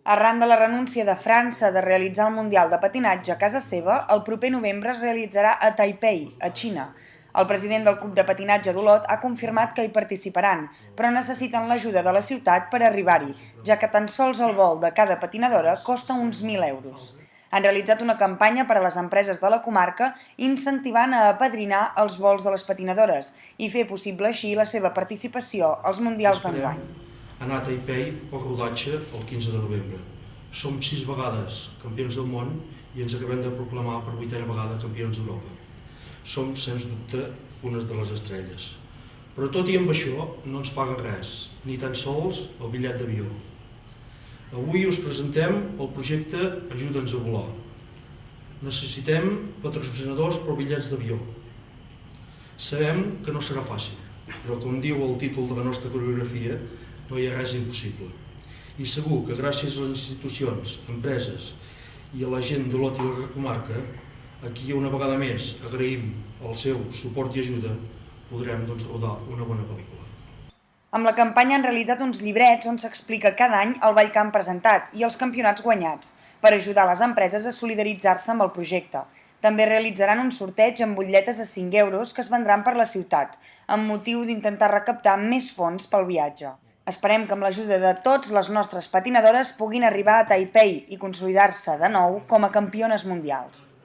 Arran de la renúncia de França de realitzar el Mundial de Patinatge a casa seva, el proper novembre es realitzarà a Taipei, a Xina. El president del Club de Patinatge d'Olot ha confirmat que hi participaran, però necessiten l'ajuda de la ciutat per arribar-hi, ja que tan sols el vol de cada patinadora costa uns 1.000 euros. Han realitzat una campanya per a les empreses de la comarca incentivant a apadrinar els vols de les patinadores i fer possible així la seva participació als Mundials d'enguany. Anar a Taipei pel rodatge el 15 de novembre. Som 6 vegades campions del món i ens acabem de proclamar per 8a vegada campions d'Europa. Som, sens dubte, unes de les estrelles. Però tot i amb això no ens paga res, ni tan sols el bitllet d'avió. Avui us presentem el projecte Ajuda'ns a volar. Necessitem patrocinadors per bitllets d'avió. Sabem que no serà fàcil, però com diu el títol de la nostra coreografia, no hi ha res impossible. I segur que gràcies a les institucions, empreses i a la gent d'Olot i la comarca, a qui una vegada més agraïm el seu suport i ajuda, podrem rodar una bona pel·lícula. Amb la campanya han realitzat uns llibrets on s'explica cada any el ball que han presentat i els campionats guanyats, per ajudar les empreses a solidaritzar-se amb el projecte. També realitzaran un sorteig amb butlletes a 5 euros que es vendran per la ciutat, amb motiu d'intentar recaptar més fons pel viatge. Esperem que amb l'ajuda de tots les nostres patinadores puguin arribar a Taipei i consolidar-se de nou com a campiones mundials.